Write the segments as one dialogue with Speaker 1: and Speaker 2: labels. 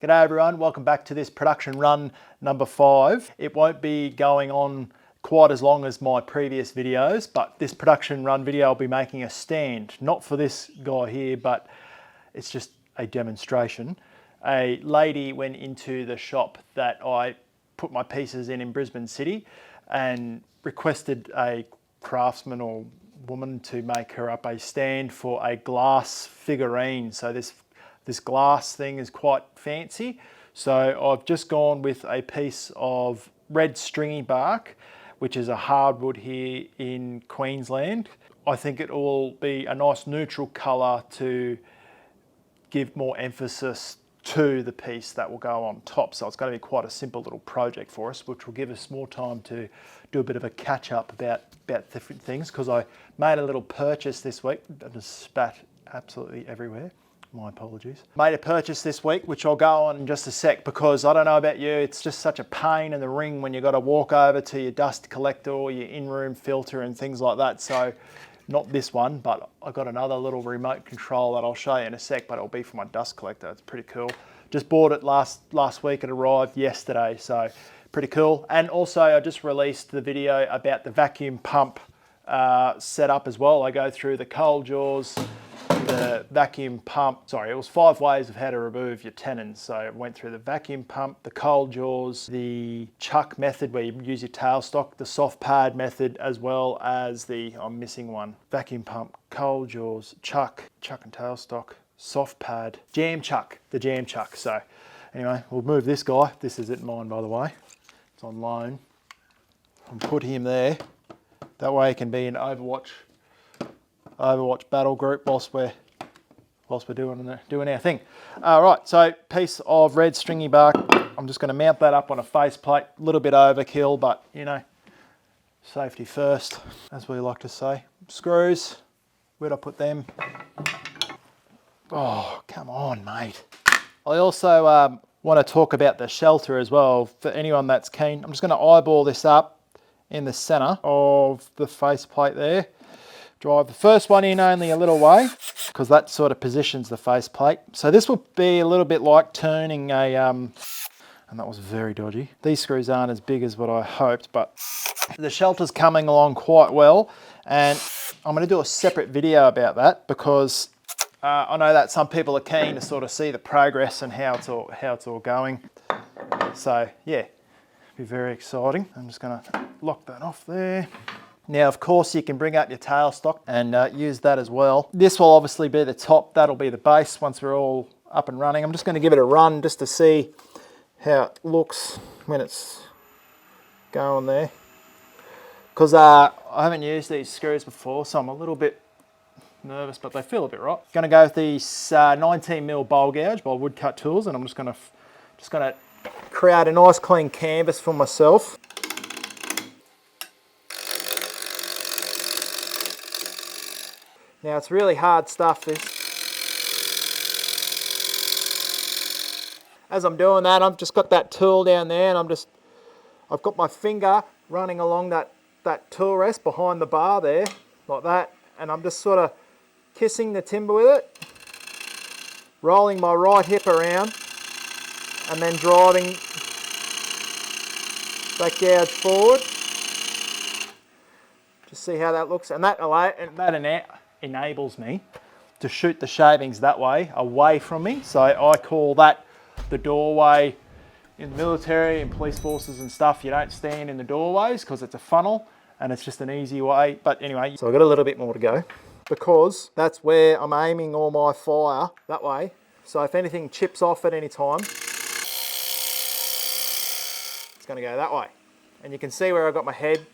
Speaker 1: G'day everyone, welcome back to this production run number 5. It won't be going on quite as long as my previous videos, but this production run video I'll be making a stand, not for this guy here, but it's just a demonstration. A lady went into the shop that I put my pieces in Brisbane City and requested a craftsman or woman to make her up a stand for a glass figurine. So this glass thing is quite fancy. So I've just gone with a piece of red stringy bark, which is a hardwood here in Queensland. I think it will be a nice neutral colour to give more emphasis to the piece that will go on top. So it's going to be quite a simple little project for us, which will give us more time to do a bit of a catch up about different things, because I made a little purchase this week. I just spat absolutely everywhere. My apologies. Made a purchase this week, which I'll go on in just a sec, because I don't know about you, it's just such a pain in the ring when you've got to walk over to your dust collector or your in-room filter and things like that. So not this one, but I've got another little remote control that I'll show you in a sec, but it'll be for my dust collector. It's pretty cool. Just bought it last week. It arrived yesterday, so pretty cool. And also I just released the video about the vacuum pump setup as well. I go through the cold jaws, the vacuum pump, sorry, it was 5 ways of how to remove your tenons. So I went through the vacuum pump, the cold jaws, the chuck method where you use your tailstock, the soft pad method, as well as the, I'm missing one, vacuum pump, cold jaws, chuck and tailstock, soft pad, jam chuck, the jam chuck. So anyway, we'll move this guy. This isn't mine, by the way. It's on loan. I'll put him there. That way it can be an Overwatch battle group whilst we're doing our thing. All right, so piece of red stringy bark. I'm just going to mount that up on a faceplate. A little bit overkill, but you know, safety first, as we like to say. Screws, where'd I put them? Oh, come on, mate. I also want to talk about the shelter as well for anyone that's keen. I'm just going to eyeball this up in the center of the faceplate there. Drive the first one in only a little way, because that sort of positions the faceplate. So this will be a little bit like turning a, and that was very dodgy. These screws aren't as big as what I hoped, but the shelter's coming along quite well. And I'm going to do a separate video about that, because I know that some people are keen to sort of see the progress and how it's all going. So yeah, be very exciting. I'm just going to lock that off there. Now, of course, you can bring up your tailstock and use that as well. This will obviously be the top. That'll be the base once we're all up and running. I'm just going to give it a run just to see how it looks when it's going there. Because I haven't used these screws before, so I'm a little bit nervous, but they feel a bit right. Going to go with the 19mm bowl gouge by Woodcut Tools, and I'm just going to create a nice clean canvas for myself. Now it's really hard stuff, this. As I'm doing that, I've just got that tool down there, and I've got my finger running along that tool rest behind the bar there, like that, and I'm just sort of kissing the timber with it, rolling my right hip around, and then driving that gouge forward. Just see how that looks, and that enables me to shoot the shavings that way, away from me. So I call that the doorway. In the military and police forces and stuff, you don't stand in the doorways because it's a funnel and it's just an easy way. But anyway, so I've got a little bit more to go, because that's where I'm aiming all my fire, that way. So if anything chips off at any time, it's going to go that way. And you can see where I've got my head.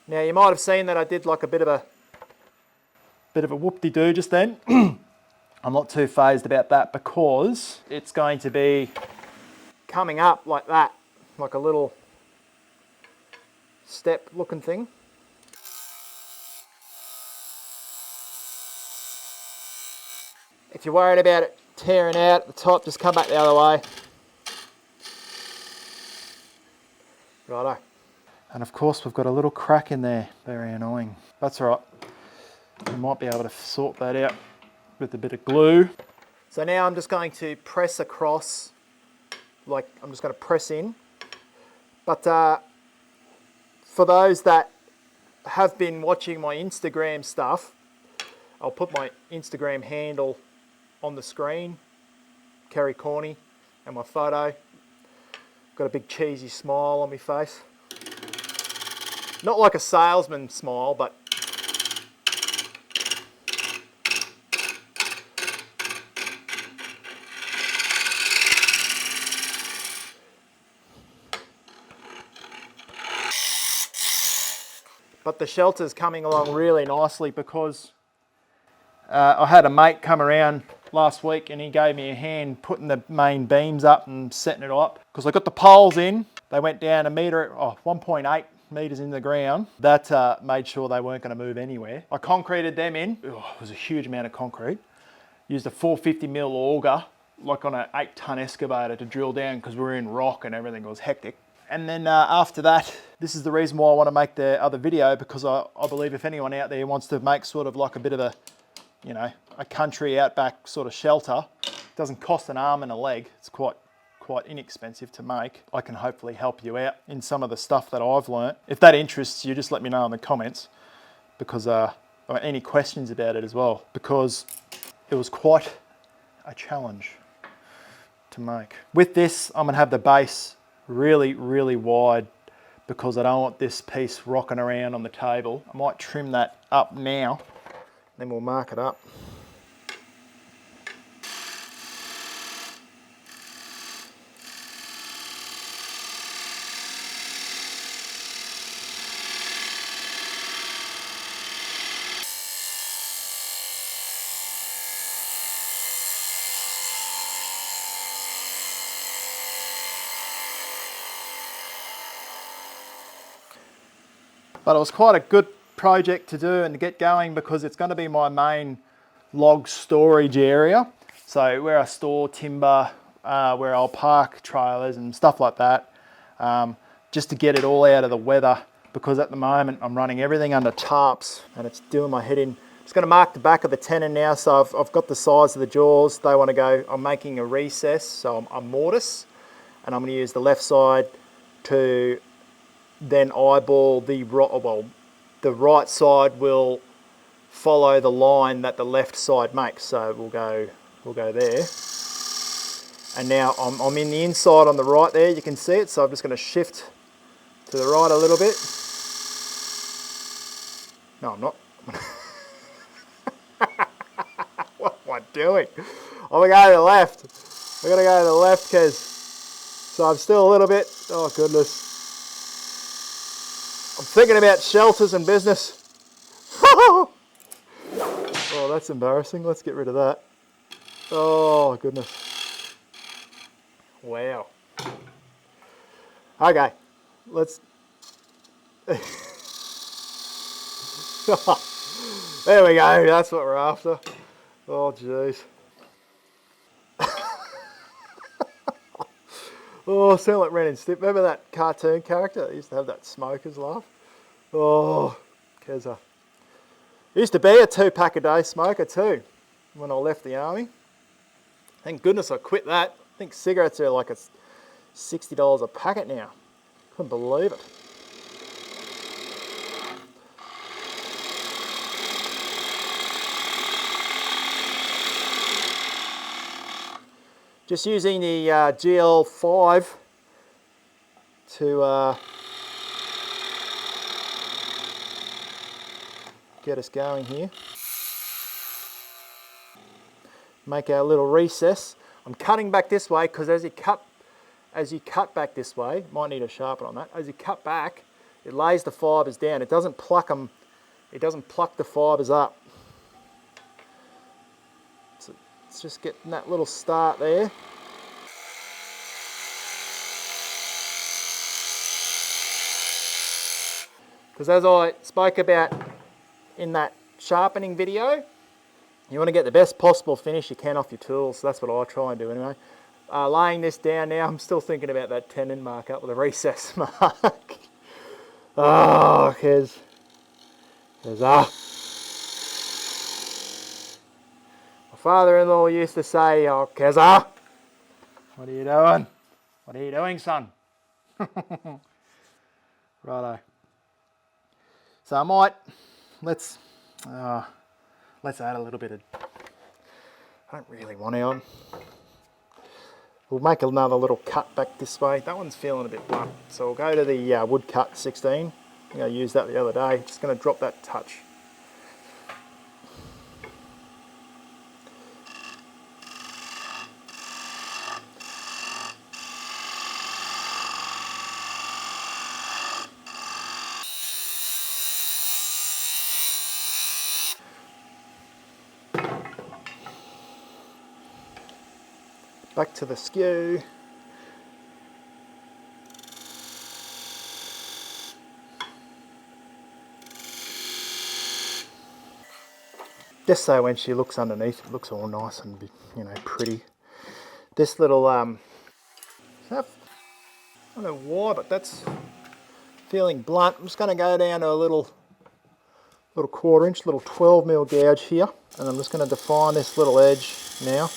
Speaker 1: Now you might have seen that I did like a bit of a whoop-de-doo just then. I'm not too phased about that, because it's going to be coming up like that, like a little step looking thing. If you're worried about it tearing out at the top, just come back the other way. Righto. And of course we've got a little crack in there, very annoying. That's all right, we might be able to sort that out with a bit of glue. So now I'm just going to press across, like I'm just going to press in. But for those that have been watching my Instagram stuff, I'll put my Instagram handle on the screen, Kerry Corny, and my photo. Got a big cheesy smile on my face. Not like a salesman smile, but the shelter's coming along really nicely because I had a mate come around last week and he gave me a hand putting the main beams up and setting it up. Because I got the poles in, they went down 1.8 metres in the ground. That made sure they weren't going to move anywhere. I concreted them in. It was a huge amount of concrete. Used a 450mm auger, like on an 8-ton excavator to drill down because we were in rock and everything was hectic. And then after that, this is the reason why I want to make the other video, because I believe if anyone out there wants to make sort of like a bit of a, you know, a country outback sort of shelter, it doesn't cost an arm and a leg. It's quite inexpensive to make. I can hopefully help you out in some of the stuff that I've learnt. If that interests you, just let me know in the comments, because or any questions about it as well, because it was quite a challenge to make. With this, I'm gonna have the base really, really wide because I don't want this piece rocking around on the table. I might trim that up now, then we'll mark it up. But it was quite a good project to do and to get going because it's going to be my main log storage area. So where I store timber, where I'll park trailers and stuff like that, just to get it all out of the weather, because at the moment I'm running everything under tarps and it's doing my head in. Just going to mark the back of the tenon now, so I've got the size of the jaws. They want to go, I'm making a recess, so I'm mortise, and I'm going to use the left side to then eyeball the right, well, the right side will follow the line that the left side makes. So we'll go there. And now I'm in the inside on the right there, you can see it. So I'm just going to shift to the right a little bit. No, I'm not. What am I doing? I'm going to go to the left. I'm going to go to the left, Kez. So I'm still a little bit, oh goodness. I'm thinking about shelters and business. Oh, that's embarrassing. Let's get rid of that. Oh, goodness. Wow. Okay, let's... There we go, that's what we're after. Oh, jeez. Oh, I sound like Ren and Stimpy. Remember that cartoon character that used to have that smoker's laugh? Oh, Kezza. Used to be a 2-pack a day smoker too when I left the army. Thank goodness I quit that. I think cigarettes are like $60 a packet now. Couldn't believe it. Just using the GL5 to get us going here. Make our little recess. I'm cutting back this way because as you cut back this way, might need a sharpen on that. As you cut back, it lays the fibres down. It doesn't pluck them. It doesn't pluck the fibres up. It's just getting that little start there. Because as I spoke about in that sharpening video, you want to get the best possible finish you can off your tools. So that's what I try and do anyway. Laying this down now, I'm still thinking about that tenon mark up with a recess mark. Oh, Kezza. My father-in-law used to say, oh, Kezza, what are you doing? What are you doing, son? Righto. So I might, let's add a little bit of, I don't really want to. We'll make another little cut back this way. That one's feeling a bit blunt. So we'll go to the Woodcut 16. I think I used that the other day. Just going to drop that touch. Back to the skew. Just so when she looks underneath, it looks all nice and, you know, pretty. This little, I don't know why, but that's feeling blunt. I'm just going to go down to a little 1/4 inch, little 12mm gouge here, and I'm just going to define this little edge now.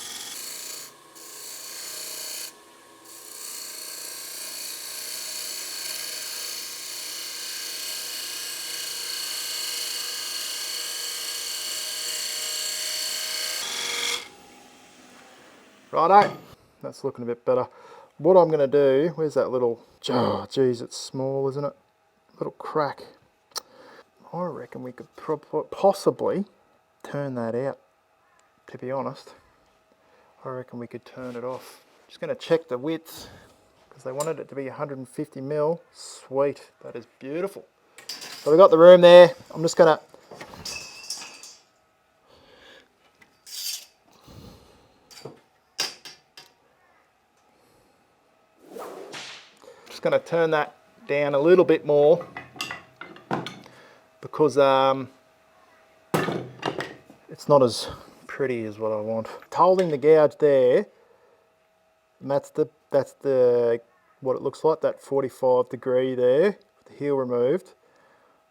Speaker 1: Righto, that's looking a bit better. What I'm going to do, where's that little, oh geez, it's small, isn't it? Little crack. I reckon we could possibly turn that out, to be honest. I reckon we could turn it off. Just going to check the width, because they wanted it to be 150mm. Sweet, that is beautiful. So we've got the room there. I'm just going to turn that down a little bit more, because it's not as pretty as what I want. Holding the gouge there, and that's the what it looks like, that 45° there, with the heel removed.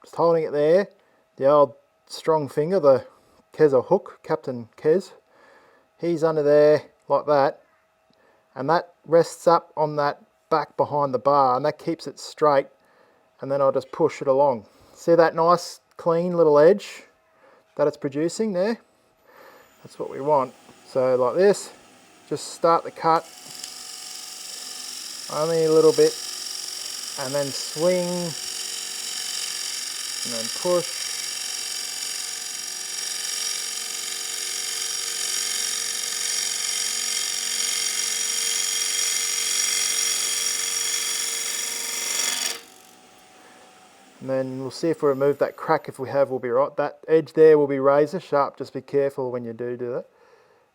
Speaker 1: Just holding it there, the old strong finger, the Kezza hook, Captain Kez, he's under there like that, and that rests up on that back behind the bar, and that keeps it straight, and then I'll just push it along. See that nice clean little edge that it's producing there? That's what we want. So like this, just start the cut only a little bit, and then swing, and then push. And then we'll see if we remove that crack. If we have, we'll be right. That edge there will be razor sharp. Just be careful when you do that.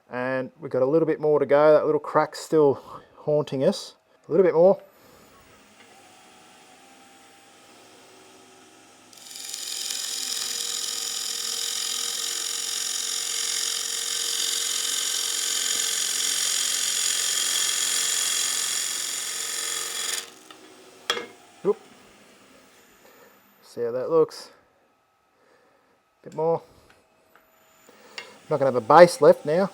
Speaker 1: And we've got a little bit more to go. That little crack's still haunting us. A little bit more. Oop. See how that looks. A bit more. Not going to have a base left now.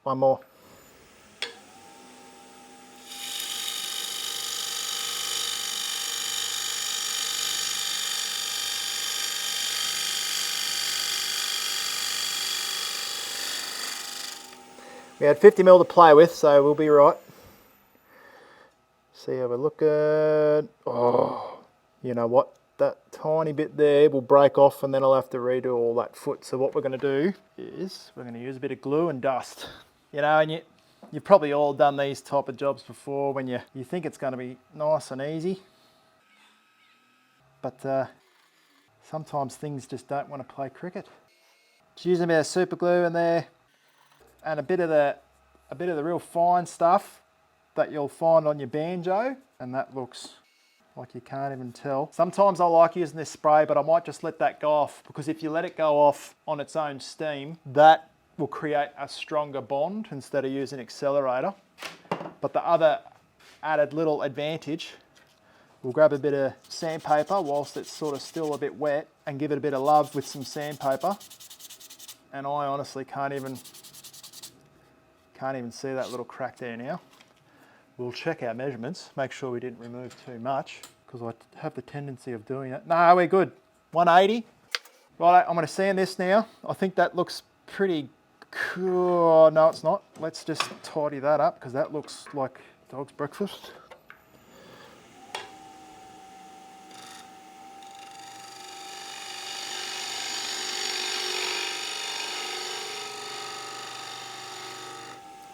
Speaker 1: One more. We had 50mm to play with, so we'll be right. See how we're looking. Oh, you know what? That tiny bit there will break off, and then I'll have to redo all that foot. So what we're going to do is we're going to use a bit of glue and dust. You know, and you've probably all done these type of jobs before when you think it's going to be nice and easy. But sometimes things just don't want to play cricket. Just using a bit of super glue in there, and a bit of the real fine stuff that you'll find on your banjo, and that looks like you can't even tell. Sometimes I like using this spray, but I might just let that go off, because if you let it go off on its own steam, that will create a stronger bond instead of using accelerator. But the other added little advantage, we'll grab a bit of sandpaper whilst it's sort of still a bit wet and give it a bit of love with some sandpaper. And I honestly can't even see that little crack there now. We'll check our measurements, make sure we didn't remove too much, because I have the tendency of doing that. No, we're good. 180. Right, I'm going to sand this now. I think that looks pretty cool. No, it's not. Let's just tidy that up, because that looks like dog's breakfast.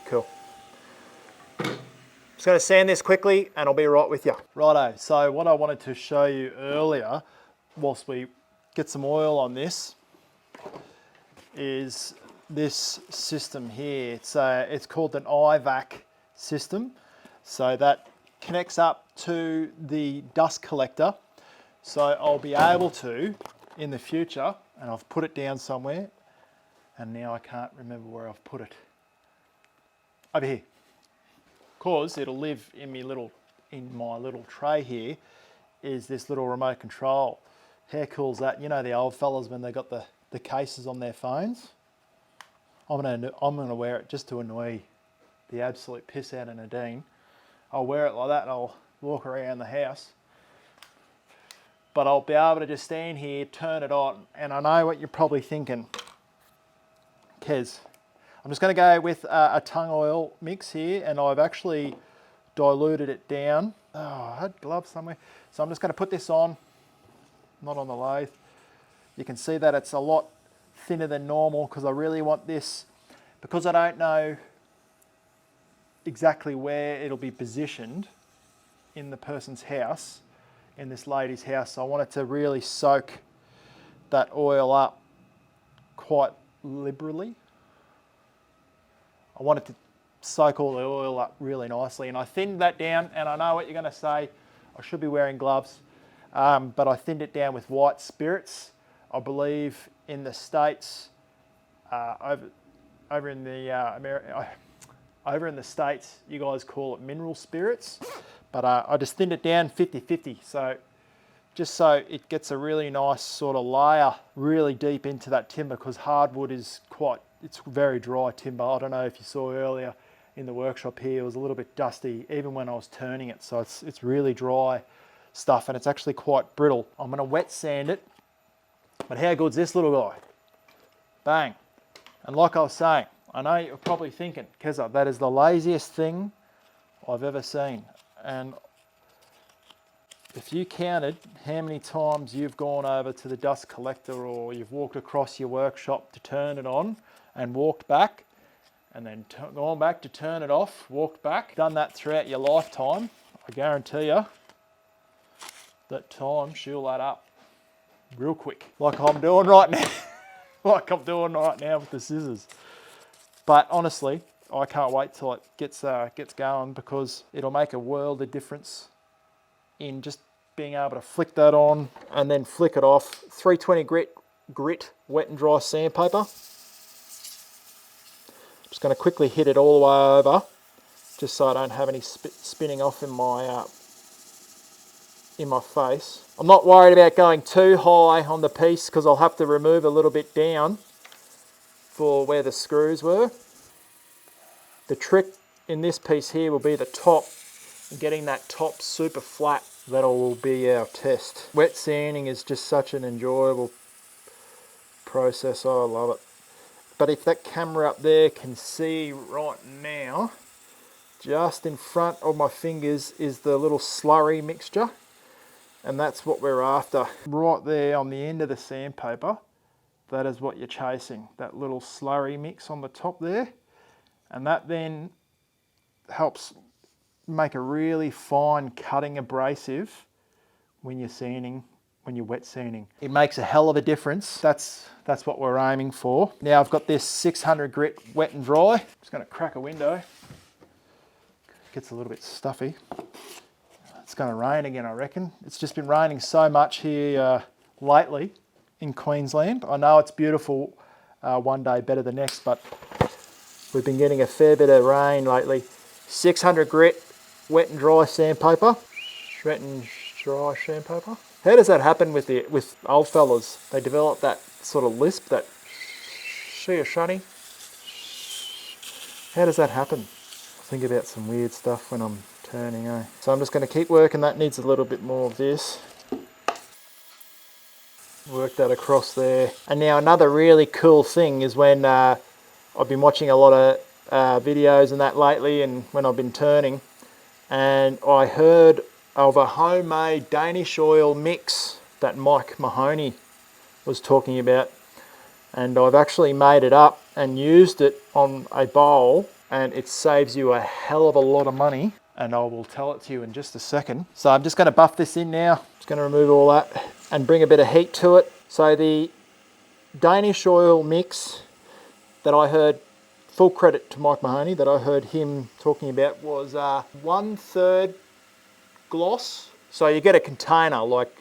Speaker 1: Cool. Just going to sand this quickly and I'll be right with you. Righto, so what I wanted to show you earlier, whilst we get some oil on this, is this system here. It's called an IVAC system. So that connects up to the dust collector. So I'll be able to, in the future, and I've put it down somewhere, and now I can't remember where I've put it. Over here. Because it'll live in my little tray here, is this little remote control. How cool is that? You know the old fellas when they got the cases on their phones? I'm gonna wear it just to annoy the absolute piss out of Nadine. I'll wear it like that and I'll walk around the house. But I'll be able to just stand here, turn it on, and I know what you're probably thinking. Kez, I'm just going to go with a tung oil mix here, and I've actually diluted it down. Oh, I had gloves somewhere. So I'm just going to put this on, not on the lathe. You can see that it's a lot thinner than normal, because I really want this, because I don't know exactly where it'll be positioned in the person's house, in this lady's house. So I want it to really soak that oil up quite liberally. I want it to soak all the oil up really nicely, and I thinned that down, and I know what you're going to say, I should be wearing gloves, but I thinned it down with white spirits. I believe in the States, over in the States, you guys call it mineral spirits, but I just thinned it down 50-50, so just so it gets a really nice sort of layer really deep into that timber, because hardwood is it's very dry timber. I don't know if you saw earlier in the workshop here, it was a little bit dusty even when I was turning it. So it's really dry stuff, and it's actually quite brittle. I'm going to wet sand it, but how good's this little guy? Bang. And like I was saying, I know you're probably thinking, Kezza, that is the laziest thing I've ever seen. And if you counted how many times you've gone over to the dust collector, or you've walked across your workshop to turn it on and walked back, and then gone back to turn it off, walked back, done that throughout your lifetime, I guarantee you that time she'll add up real quick, like I'm doing right now. Like I'm doing right now with the scissors. But honestly, I can't wait till it gets going, because it'll make a world of difference in just being able to flick that on and then flick it off. 320 grit wet and dry sandpaper. Just going to quickly hit it all the way over, just so I don't have any spinning off in my face. I'm not worried about going too high on the piece, because I'll have to remove a little bit down for where the screws were. The trick in this piece here will be the top, and getting that top super flat. That will be our test. Wet sanding is just such an enjoyable process. I love it. But if that camera up there can see right now, just in front of my fingers is the little slurry mixture, and that's what we're after. Right there on the end of the sandpaper, that is what you're chasing, that little slurry mix on the top there, and that then helps make a really fine cutting abrasive when you're sanding, when you're wet sanding. It makes a hell of a difference. That's what we're aiming for. Now I've got this 600 grit wet and dry. Just going to crack a window. Gets a little bit stuffy. It's going to rain again, I reckon. It's just been raining so much here lately in Queensland. I know it's beautiful one day better than next, but we've been getting a fair bit of rain lately. 600 grit wet and dry sandpaper. Wet and dry sandpaper. How does that happen with old fellas? They develop that sort of lisp, that see a shunny. How does that happen? Think about some weird stuff when I'm turning, eh? So I'm just going to keep working. That needs a little bit more of this. Work that across there. And now another really cool thing is when I've been watching a lot of videos and that lately, and when I've been turning, and I heard of a homemade Danish oil mix that Mike Mahoney was talking about, and I've actually made it up and used it on a bowl, and it saves you a hell of a lot of money, and I will tell it to you in just a second. So I'm just going to buff this in now. Just going to remove all that and bring a bit of heat to it. So the Danish oil mix that I heard, full credit to Mike Mahoney, that I heard him talking about, was 1/3 gloss. So you get a container, like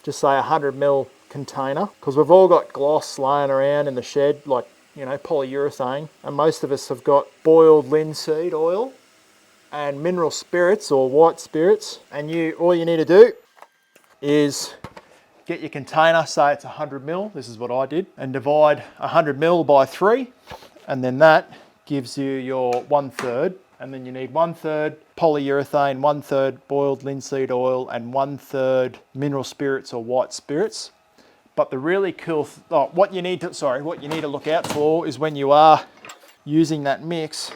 Speaker 1: just say 100ml container, because we've all got gloss laying around in the shed, like, you know, polyurethane, and most of us have got boiled linseed oil and mineral spirits or white spirits, and all you need to do is get your container, say it's 100ml, this is what I did, and divide 100ml by 3, and then that gives you your 1/3, and then you need 1/3 polyurethane, 1/3 boiled linseed oil, and 1/3 mineral spirits or white spirits. But the really cool, what you need to look out for is when you are using that mix,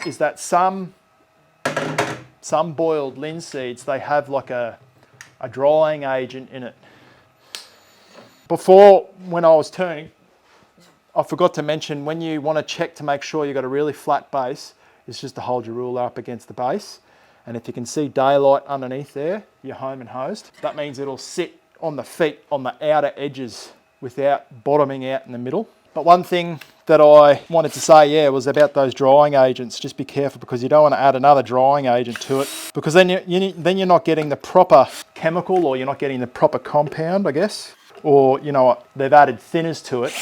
Speaker 1: is that some boiled linseeds, they have like a drying agent in it. Before, when I was turning, I forgot to mention, when you want to check to make sure you've got a really flat base, is just to hold your ruler up against the base. And if you can see daylight underneath there, you're home and hosed. That means it'll sit on the feet, on the outer edges, without bottoming out in the middle. But one thing that I wanted to say, was about those drying agents. Just be careful, because you don't want to add another drying agent to it, because then you're not getting the proper chemical, or you're not getting the proper compound, I guess. Or, you know, they've added thinners to it,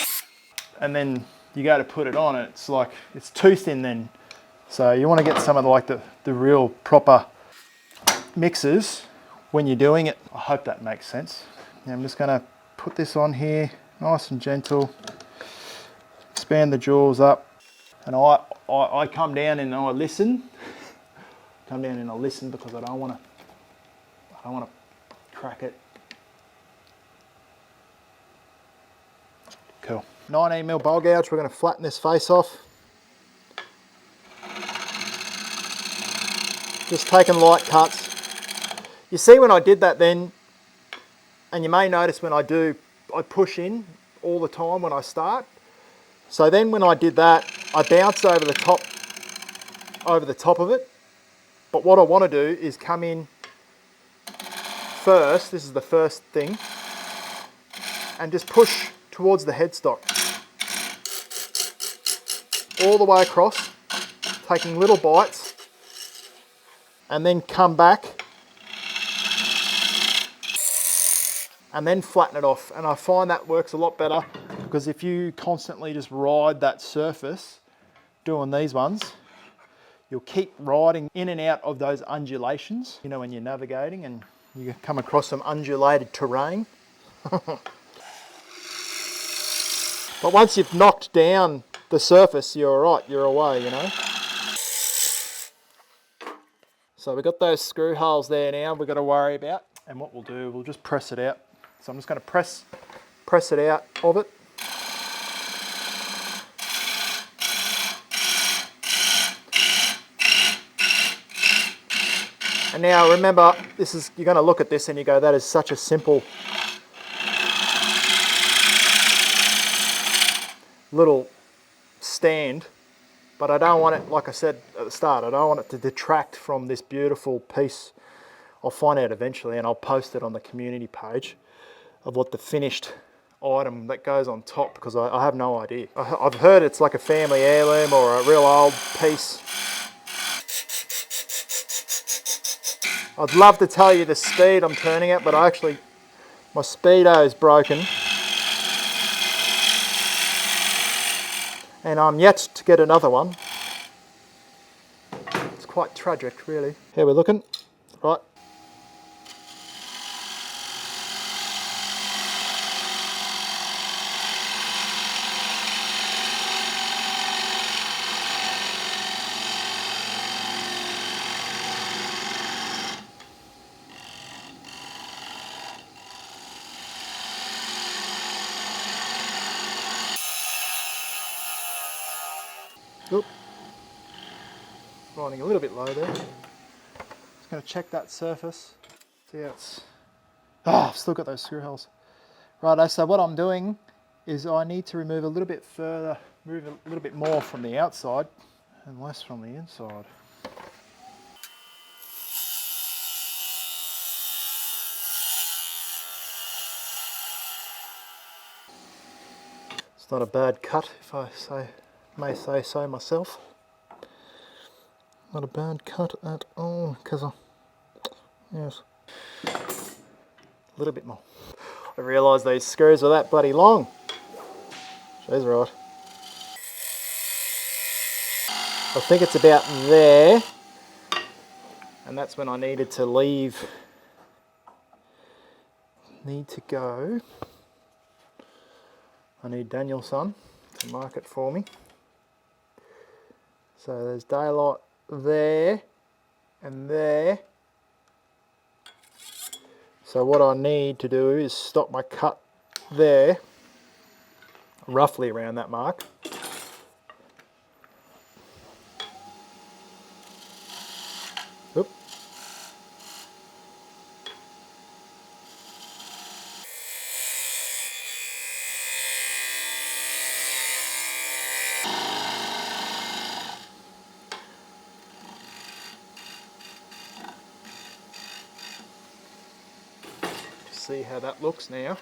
Speaker 1: and then you go to put it on, and it's like, it's too thin then. So you want to get some of the real proper mixes when you're doing it. I hope that makes sense. Now I'm just going to put this on here, nice and gentle. Expand the jaws up, and I come down and I listen. Come down and I listen, because I don't want to crack it. Cool. 19mm bowl gouge. We're going to flatten this face off. Just taking light cuts. You see when I did that then, and you may notice when I push in all the time when I start. So then when I did that, I bounced over the top of it. But what I want to do is come in first, this is the first thing, and just push towards the headstock. All the way across, taking little bites, and then come back, and then flatten it off. And I find that works a lot better, because if you constantly just ride that surface doing these ones, you'll keep riding in and out of those undulations, you know, when you're navigating and you come across some undulated terrain. But once you've knocked down the surface, you're all right, you're away, you know. So we've got those screw holes there now we've got to worry about, and what we'll do, we'll just press it out. So I'm just going to press it out of it. And now remember, you're going to look at this and you go, that is such a simple little stand, but I don't want it, like I said at the start, I don't want it to detract from this beautiful piece. I'll find out eventually, and I'll post it on the community page of what the finished item that goes on top, because I have no idea. I've heard it's like a family heirloom or a real old piece. I'd love to tell you the speed I'm turning at, but my speedo is broken. And I'm yet to get another one. It's quite tragic, really. Here we're looking, right. Oop. Running a little bit low there. Just going to check that surface. See how it's... Oh, I've still got those screw holes. Righto, so what I'm doing is I need to remove a little bit further, move a little bit more from the outside and less from the inside. It's not a bad cut, if I may say so myself. Not a bad cut at all, Kezza. Yes. A little bit more. I realised these screws are that bloody long. She's right. I think it's about there. And that's when I needed to leave. Need to go. I need Danielson to mark it for me. So there's daylight there and there. So what I need to do is stop my cut there, roughly around that mark. Oop. See how that looks now.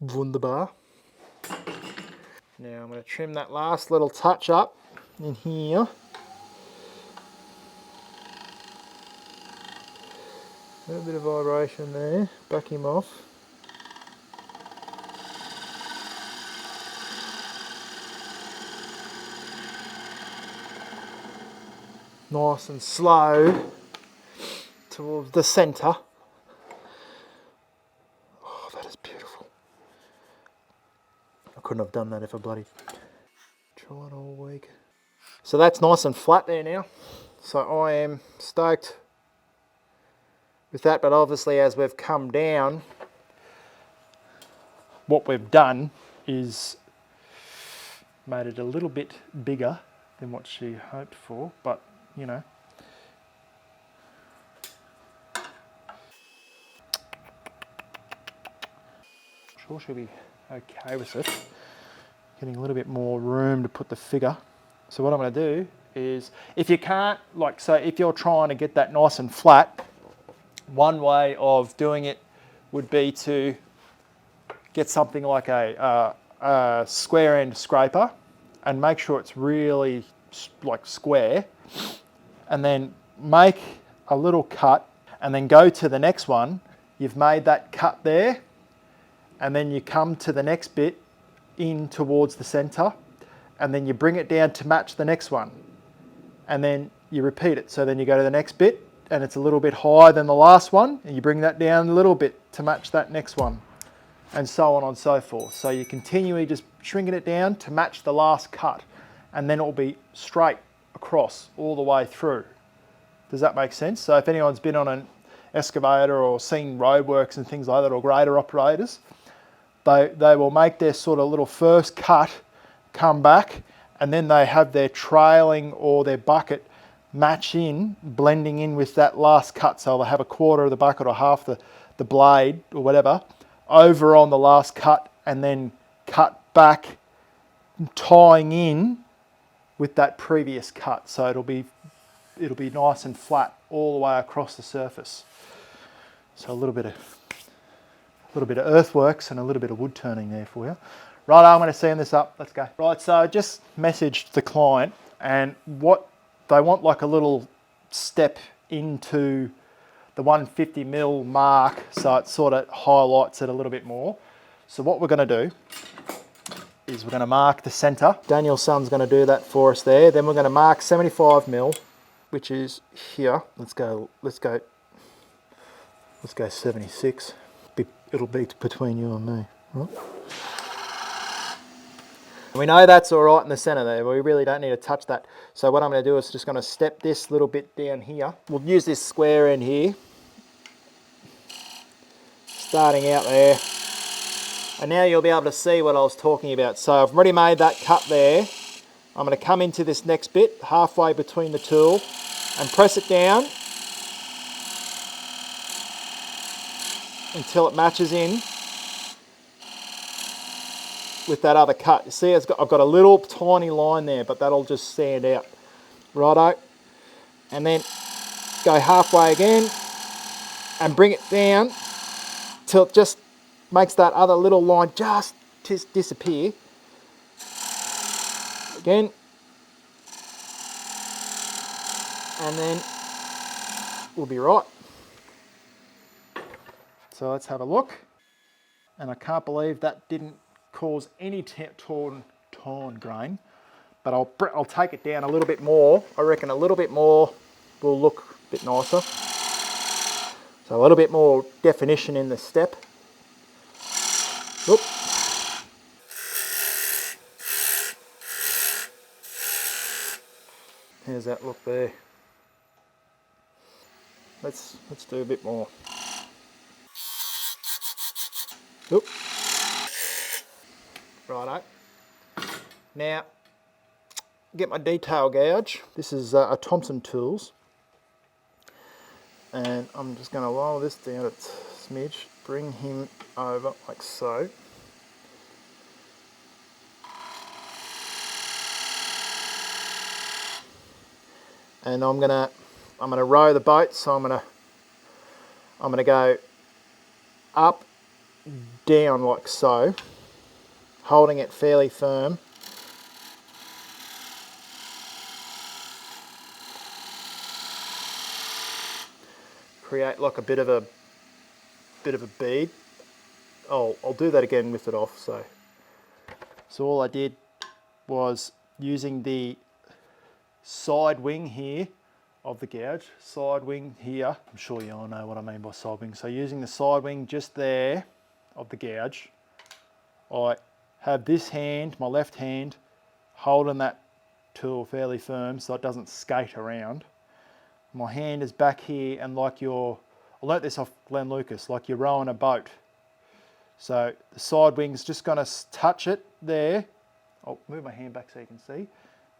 Speaker 1: Wunderbar. Now I'm going to trim that last little touch up in here. A little bit of vibration there, back him off. Nice and slow towards the centre. Oh, that is beautiful. I couldn't have done that if I bloody tried all week. So that's nice and flat there now. So I am stoked with that, but obviously as we've come down, what we've done is made it a little bit bigger than what she hoped for, but you know. Sure she'll be okay with it. Getting a little bit more room to put the figure. So what I'm going to do is, if you can't, like, so if you're trying to get that nice and flat, one way of doing it would be to get something like a square end scraper and make sure it's really like square, and then make a little cut and then go to the next one. You've made that cut there, and then you come to the next bit in towards the center, and then you bring it down to match the next one, and then you repeat it. So then you go to the next bit and it's a little bit higher than the last one, and you bring that down a little bit to match that next one, and so on and so forth. So you're continually just shrinking it down to match the last cut, and then it'll be straight across all the way through. Does that make sense? So if anyone's been on an excavator or seen roadworks and things like that, or grader operators, they will make their sort of little first cut, come back, and then they have their trailing or their bucket match in, blending in with that last cut. So they'll have a quarter of the bucket or half the blade or whatever over on the last cut, and then cut back, tying in with that previous cut. So it'll be nice and flat all the way across the surface. So a little bit of earthworks and a little bit of wood turning there for you. Right, I'm going to sand this up. Let's go. Right, so I just messaged the client, and what they want, like a little step into the 150mm mark, so it sort of highlights it a little bit more. So what we're going to do is we're going to mark the center. Daniel's son's going to do that for us there. Then we're going to mark 75mm, which is here. Let's go 76. It'll be between you and me. Right? We know that's all right in the center there. We really don't need to touch that. So what I'm going to do is just going to step this little bit down here. We'll use this square end here, starting out there. And now you'll be able to see what I was talking about. So I've already made that cut there. I'm going to come into this next bit, halfway between the tool, and press it down until it matches in with that other cut. You see, I've got a little tiny line there, but that'll just stand out. Righto. And then go halfway again and bring it down till it just makes that other little line just disappear. Again. And then we'll be right. So let's have a look. And I can't believe that didn't cause any torn grain, but I'll take it down a little bit more. I reckon a little bit more will look a bit nicer. So a little bit more definition in the step. Oop. How's that look there? Let's do a bit more. Oop. Righto. Now, get my detail gouge. This is a Thompson Tools. And I'm just going to lower this down a smidge, bring him over like so. And I'm gonna row the boat, so I'm gonna go up, down like so, holding it fairly firm. Create like a bit of a bead. I'll do that again with it off. So all I did was using the side wing here of the gouge, side wing here. I'm sure you all know what I mean by side wing. So using the side wing just there of the gouge, I have this hand, my left hand, holding that tool fairly firm so it doesn't skate around. My hand is back here, and I learnt this off Glenn Lucas, like you're rowing a boat. So the side wing's just going to touch it there. I'll move my hand back so you can see.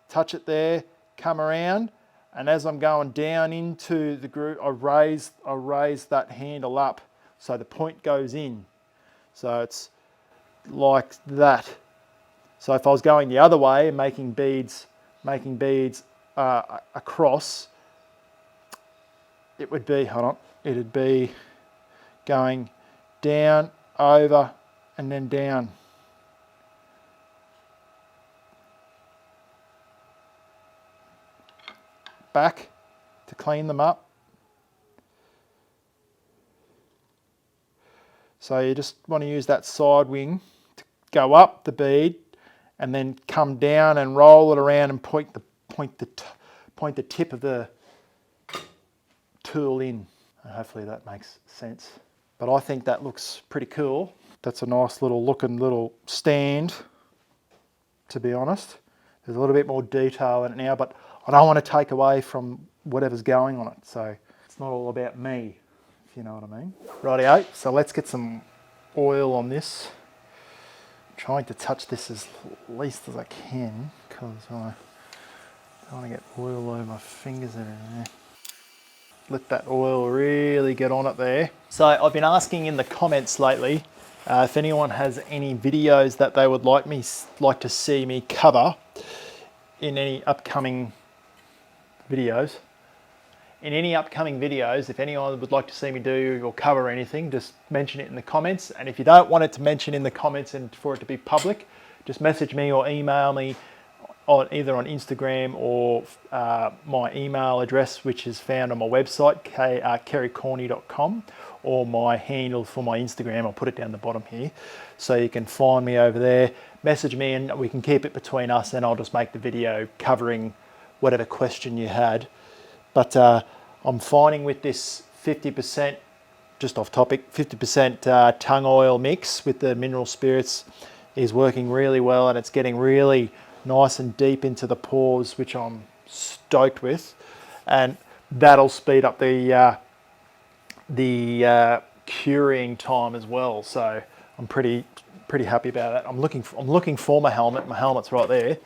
Speaker 1: Touch it there, come around, and as I'm going down into the groove, I raise that handle up so the point goes in. So it's like that. So if I was going the other way and making beads across, it would be, it'd be going down, over, and then down. Back to clean them up. So you just want to use that side wing to go up the bead and then come down and roll it around and point the tip of the tool in. And hopefully that makes sense. But I think that looks pretty cool. That's a nice looking little stand, to be honest. There's a little bit more detail in it now, but I don't want to take away from whatever's going on it. So it's not all about me, if you know what I mean. Rightio, so let's get some oil on this. I'm trying to touch this as least as I can because I don't want to get oil over my fingers everywhere. Let that oil really get on it there. So I've been asking in the comments lately if anyone has any videos that they would like to see me cover in any upcoming videos. in any upcoming videos, if anyone would like to see me do or cover anything, just mention it in the comments. And if you don't want it to mention in the comments and for it to be public, just message me or email me on either on Instagram or my email address, which is found on my website, kerrycorney.com, or my handle for my Instagram. I'll put it down the bottom here, so you can find me over there. Message me and we can keep it between us, and I'll just make the video covering whatever question you had. But I'm finding with this 50%, just off topic, 50% tung oil mix with the mineral spirits is working really well, and it's getting really nice and deep into the pores, which I'm stoked with, and that'll speed up the curing time as well. So I'm pretty happy about that. I'm looking for my helmet. My helmet's right there,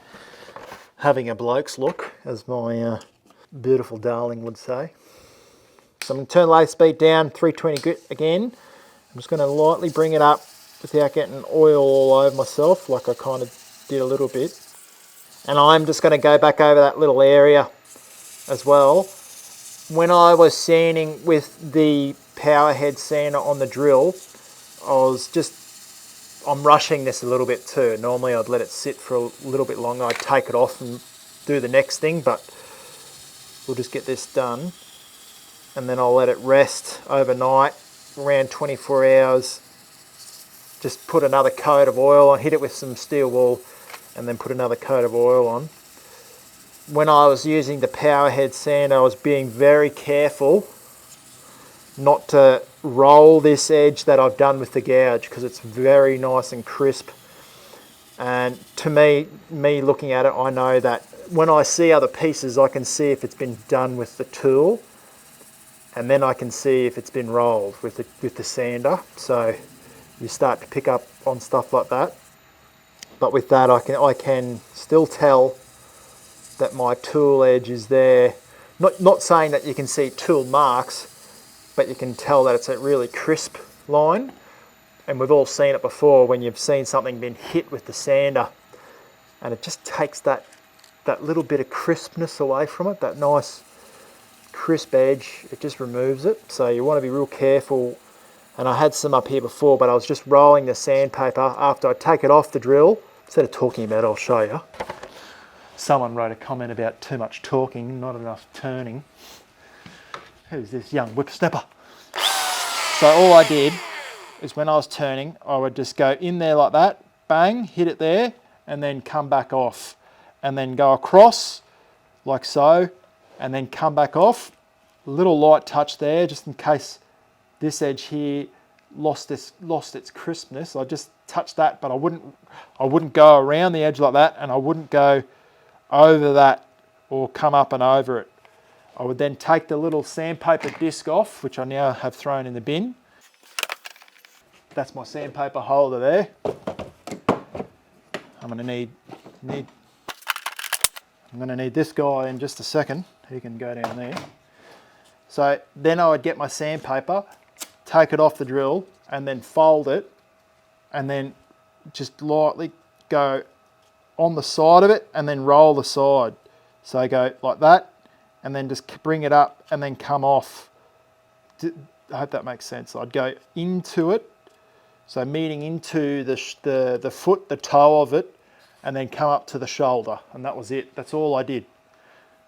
Speaker 1: having a bloke's look, as my beautiful darling would say. So I'm going to turn the lathe speed down, 320 grit again. I'm just going to lightly bring it up without getting oil all over myself, like I kind of did a little bit. And I'm just going to go back over that little area as well. When I was sanding with the power head sander on the drill, I'm rushing this a little bit too. Normally I'd let it sit for a little bit longer. I'd take it off and do the next thing, but we'll just get this done. And then I'll let it rest overnight, around 24 hours. Just put another coat of oil on, hit it with some steel wool, and then put another coat of oil on. When I was using the power head sander, I was being very careful not to roll this edge that I've done with the gouge, because it's very nice and crisp. And to me looking at it, I know that when I see other pieces, I can see if it's been done with the tool, and then I can see if it's been rolled with the sander. So you start to pick up on stuff like that. But with that, I can still tell that my tool edge is there. Not saying that you can see tool marks, but you can tell that it's a really crisp line. And we've all seen it before when you've seen something been hit with the sander, and it just takes that little bit of crispness away from it, that nice crisp edge. It just removes it. So you want to be real careful. And I had some up here before, but I was just rolling the sandpaper after I take it off the drill. Instead of talking about it, I'll show you. Someone wrote a comment about too much talking, not enough turning. Who's this young whippersnapper? So all I did is when I was turning, I would just go in there like that, bang, hit it there, and then come back off. And then go across, like so, and then come back off. A little light touch there, just in case this edge here lost its crispness. I just touched that, but I wouldn't go around the edge like that, and I wouldn't go over that or come up and over it. I would then take the little sandpaper disc off, which I now have thrown in the bin. That's my sandpaper holder there. I'm going to need this guy in just a second. He can go down there. So then I would get my sandpaper, take it off the drill, and then fold it, and then just lightly go on the side of it, and then roll the side. So I go like that, and then just bring it up, and then come off. I hope that makes sense. I'd go into it, so meeting into the foot, the toe of it, and then come up to the shoulder, and that was it. That's all I did.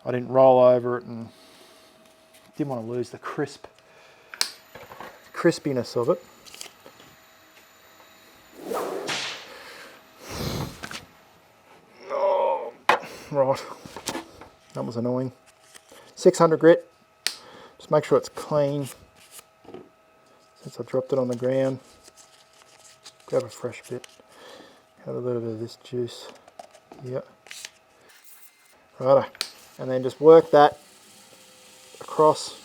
Speaker 1: I didn't roll over it, and didn't want to lose the crispiness of it. Oh, right, that was annoying. 600 grit, just make sure it's clean. Since I dropped it on the ground, grab a fresh bit, have a little bit of this juice, yep. Righto, and then just work that across.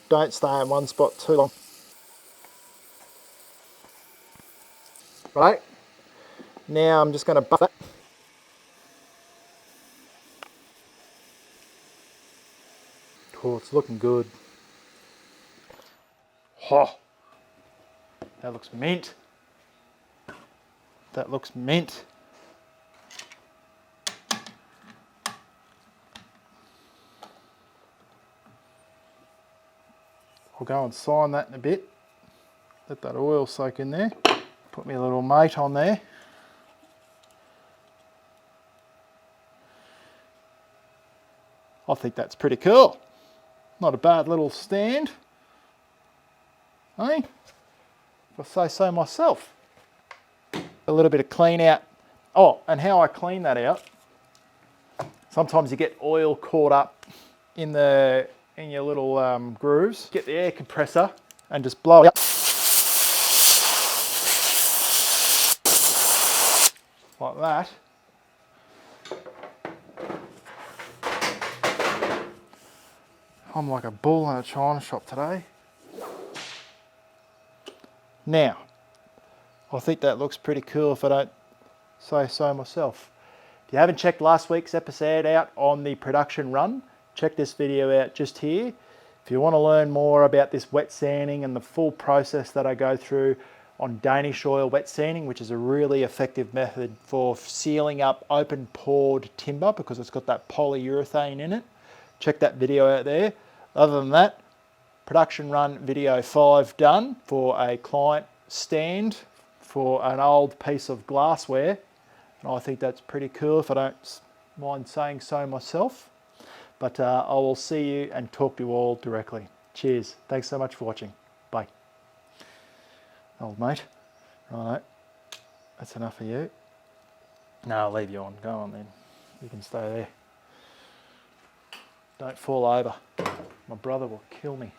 Speaker 1: Don't stay in one spot too long. Right, now I'm just going to buff that. Oh, it's looking good. Oh, that looks mint. That looks mint. I'll go and sign that in a bit. Let that oil soak in there. Put me a little mate on there. I think that's pretty cool. Not a bad little stand. Hey, if I say so myself. A little bit of clean out. Oh, and how I clean that out. Sometimes you get oil caught up in your little grooves. Get the air compressor and just blow it up. Like that. I'm like a bull in a china shop today. Now, I think that looks pretty cool if I don't say so myself. If you haven't checked last week's episode out on the production run, check this video out just here. If you want to learn more about this wet sanding and the full process that I go through on Danish oil wet sanding, which is a really effective method for sealing up open pored timber because it's got that polyurethane in it, check that video out there. Other than that, production run video 5 done for a client stand for an old piece of glassware. And I think that's pretty cool if I don't mind saying so myself. But I will see you and talk to you all directly. Cheers. Thanks so much for watching. Bye. Old mate. Righto. That's enough of you. No, I'll leave you on. Go on then. You can stay there. Don't fall over. My brother will kill me.